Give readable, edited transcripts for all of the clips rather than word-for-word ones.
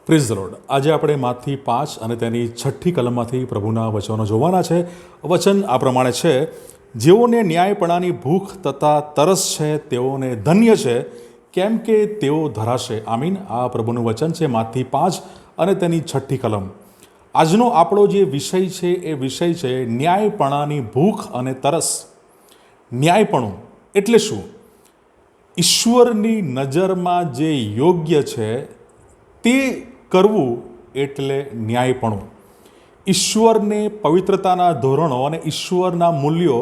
Praise the lord. આજે આપણે માથી 5 અને તેની 6ઠ્ઠી કલમમાંથી પ્રભુના વચનો જોવાના છે. વચન આ પ્રમાણે છે: જેઓને ન્યાયપણાની ભૂખ તથા તરસ છે તેઓને ધન્ય છે, કેમ કે તેઓ ધરાશે. આમીન. આ પ્રભુનું વચન છે, માથી 5 અને તેની 6ઠ્ઠી કલમ. આજનો આપણો જે વિષય છે એ વિષય છે ન્યાયપણાની ભૂખ અને તરસ. ન્યાયપણું એટલે શું? ઈશ્વરની નજરમાં જે યોગ્ય છે તે કરવું એટલે ન્યાયપણું. ઈશ્વરને પવિત્રતાના ધોરણો અને ઈશ્વરના મૂલ્યો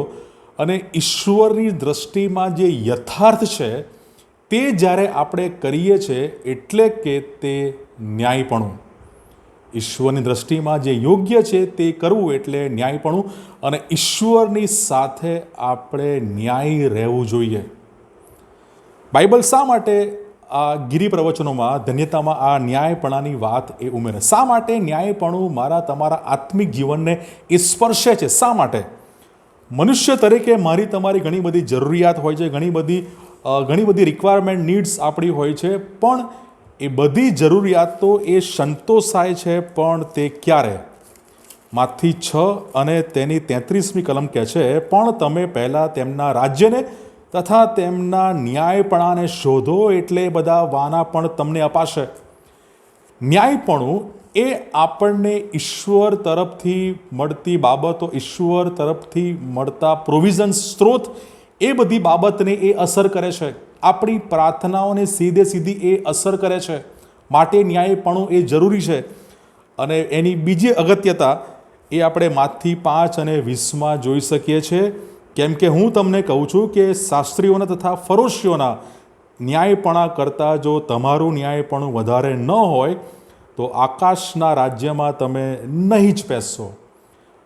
અને ઈશ્વરની દૃષ્ટિમાં જે યથાર્થ છે તે જ્યારે આપણે કરીએ છીએ એટલે કે તે ન્યાયપણું. ઈશ્વરની દૃષ્ટિમાં જે યોગ્ય છે તે કરવું એટલે ન્યાયપણું. અને ઈશ્વરની સાથે આપણે ન્યાયી રહેવું જોઈએ. બાઇબલ શા માટે આ ગિરી પ્રવચનોમાં ધન્યતામાં આ ન્યાયપણાની વાત એ ઉમેરે? શા માટે ન્યાયપણું મારા તમારા આત્મિક જીવનને એ સ્પર્શે છે? શા માટે? મનુષ્ય તરીકે મારી તમારી ઘણી બધી જરૂરિયાત હોય છે, ઘણી બધી રિક્વાયરમેન્ટ, નીડ્સ આપણી હોય છે, પણ એ બધી જરૂરિયાતો એ સંતોષાય છે, પણ તે ક્યારે? માથી 6 અને તેની 33મી કલમ કહે છે, પણ તમે પહેલાં તેમના રાજ્યને તથા તેમના ન્યાયપણાને શોધો, એટલે બધા વાના પણ તમને અપાશે. ન્યાયપણું એ આપણને ઈશ્વર તરફથી મળતી બાબતો, ઈશ્વર તરફથી મળતા પ્રોવિઝન, સ્ત્રોત, એ બધી બાબતને એ અસર કરે છે. આપણી પ્રાર્થનાઓને સીધી એ અસર કરે છે. માટે ન્યાયપણું એ જરૂરી છે. અને એની બીજી અગત્યતા એ આપણે માથી 5 અને 20માં જોઈ શકીએ છીએ. કેમ કે હું તમને કહું છું કે શાસ્ત્રીઓના તથા ફરોશીઓના ન્યાયપણા કરતાં જો તમારું ન્યાયપણું વધારે ન હોય તો આકાશના રાજ્યમાં તમે નહીં જ પેસશો.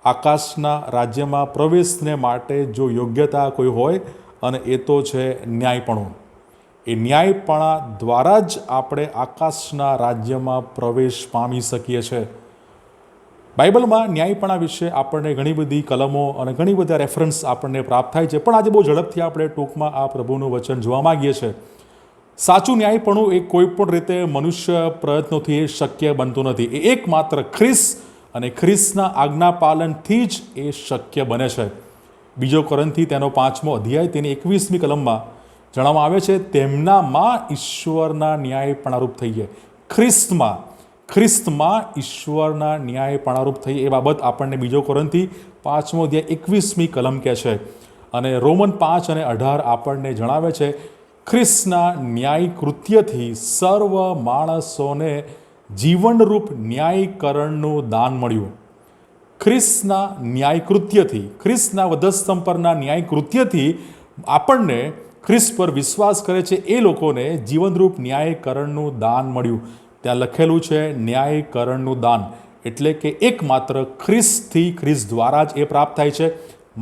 આકાશના રાજ્યમાં પ્રવેશને માટે જો યોગ્યતા કોઈ હોય અને એ તો છે ન્યાયપણું. એ ન્યાયપણા દ્વારા જ આપણે આકાશના રાજ્યમાં પ્રવેશ પામી શકીએ છીએ. બાઇબલમાં ન્યાયપણા વિશે આપણને ઘણી બધી કલમો અને ઘણી બધા રેફરન્સ આપણને પ્રાપ્ત થાય છે, પણ આજે બહુ ઝડપથી આપણે ટૂંકમાં આ પ્રભુનું વચન જોવા માગીએ છીએ. સાચું ન્યાયપણું એ કોઈ પણ રીતે મનુષ્ય પ્રયત્નોથી એ શક્ય બનતું નથી. એ એકમાત્ર ખ્રિસ્ત અને ખ્રિસ્તના આજ્ઞાપાલનથી જ એ શક્ય બને છે. 2 કોરિન્થી તેનો 5મો અધ્યાય તેની 21મી કલમમાં જણાવવામાં આવે છે, તેમનામાં ઈશ્વરના ન્યાયપણારૂપ થઈએ. ખ્રિસ્તમાં ઈશ્વરના ન્યાયપણારૂપ થઈ. એ બાબત આપણને 2 કોરિન્થી 5મો અધ્યાય 21મી કલમ કહે છે. અને રોમન 5 અને 18 આપણને જણાવે છે, ખ્રિસ્તના ન્યાય કૃત્યથી સર્વ માણસોને જીવનરૂપ ન્યાયીકરણનું દાન મળ્યું. ખ્રિસ્તના ન્યાય કૃત્યથી, ખ્રિસ્તના વધસ્તંભ પરના ન્યાય કૃત્યથી આપણને ખ્રિસ્ત પર વિશ્વાસ કરે છે એ લોકોને જીવનરૂપ ન્યાયીકરણનું દાન મળ્યું. ત્યાં લખેલું છે ન્યાયીકરણનું દાન, એટલે કે એકમાત્ર ખ્રિસ્તથી, ખ્રિસ્ત દ્વારા જ એ પ્રાપ્ત થાય છે,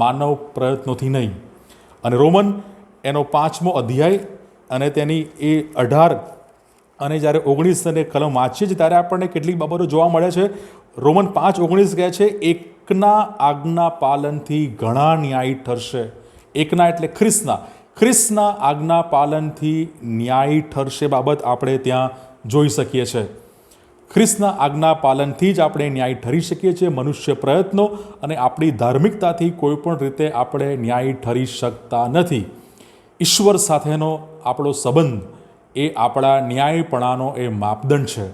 માનવ પ્રયત્નોથી નહીં. અને રોમન એનો 5મો અધ્યાય અને તેની એ 18 અને જ્યારે 19 અને કલમ વાંચીએ છીએ ત્યારે આપણને કેટલીક બાબતો જોવા મળે છે. રોમન 5:19 કહે છે, એકના આજ્ઞા પાલનથી ઘણા ન્યાયી ઠરશે. એકના એટલે ખ્રિસ્તના આજ્ઞા પાલનથી ન્યાયી ઠરશે બાબત આપણે ત્યાં જોઈ શકીએ છીએ. ખ્રિસ્તના આજ્ઞા પાલનથી જ આપણે ન્યાય ઠરી શકીએ છીએ. મનુષ્ય પ્રયત્નો અને આપણી ધાર્મિકતાથી કોઈ પણ રીતે આપણે ન્યાય ઠરી શકતા નથી. ઈશ્વર સાથેનો આપણો સંબંધ એ આપણા ન્યાયપણાનો એ માપદંડ છે.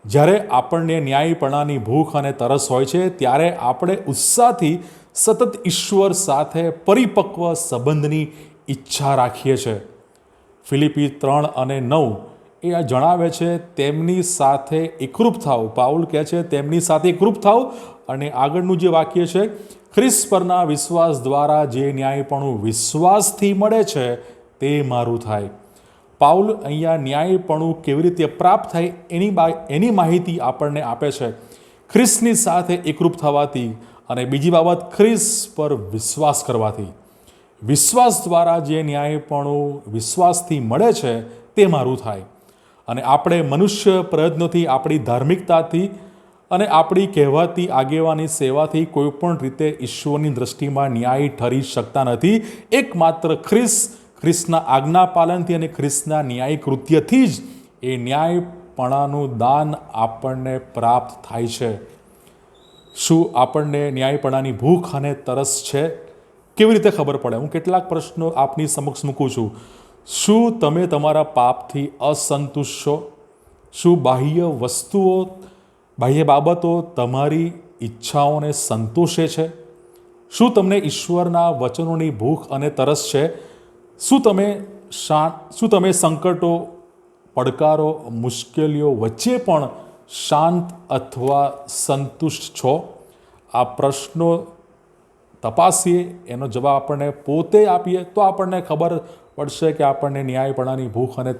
જ્યારે આપણને ન્યાયપણાની ભૂખ અને તરસ હોય છે ત્યારે આપણે ઉત્સાહથી સતત ઈશ્વર સાથે પરિપક્વ સંબંધની ઈચ્છા રાખીએ છીએ. ફિલિપી 3 અને 9 એ આ જણાવે છે, તેમની સાથે એકરૂપ થાવ. પાઉલ કહે છે તેમની સાથે એકરૂપ થાવ. અને આગળનું જે વાક્ય છે, ખ્રિસ્ત પરના વિશ્વાસ દ્વારા જે ન્યાયપણું વિશ્વાસથી મળે છે તે મારું થાય. પાઉલ અહીંયા ન્યાયપણું કેવી રીતે પ્રાપ્ત થાય એની માહિતી આપણને આપે છે. ખ્રિસ્તની સાથે એકરૂપ થવાથી અને બીજી બાબત ખ્રિસ્ત પર વિશ્વાસ કરવાથી. વિશ્વાસ દ્વારા જે ન્યાયપણું વિશ્વાસથી મળે છે તે મારું થાય. અને આપણે મનુષ્ય પ્રયત્નોથી, આપણી ધાર્મિકતાથી અને આપણી કહેવાતી આગેવાની સેવાથી કોઈ પણ રીતે ઈશ્વરની દૃષ્ટિમાં ન્યાયી ઠરી શકતા નથી. એકમાત્ર ખ્રિસ્તના આજ્ઞા પાલનથી અને ખ્રિસ્તના ન્યાય કૃત્યથી જ એ ન્યાય ન્યાયપણાનું દાન આપણને પ્રાપ્ત થાય છે? શું આપણને ન્યાયપણાની ભૂખ અને તરસ છે? કેવી રીતે ખબર પડે? હું કેટલાક પ્રશ્નો આપની સમક્ષ મૂકું છું. શું તમે તમારા પાપથી અસંતુષ્ટ છો? શું બાહ્ય વસ્તુઓ, બાહ્ય બાબતો તમારી ઈચ્છાઓને સંતોષે છે? શું તમને ઈશ્વરના વચનોની ભૂખ અને તરસ છે? શું તમે સંકટો, પડકારો, મુશ્કેલીઓ વચ્ચે પણ શાંત અથવા સંતુષ્ટ છો? આ પ્રશ્નો તપાસીએ, એનો જવાબ આપણને પોતે આપીએ તો આપણને ખબર પડશે કે આપણને ન્યાયપણાની ભૂખ અને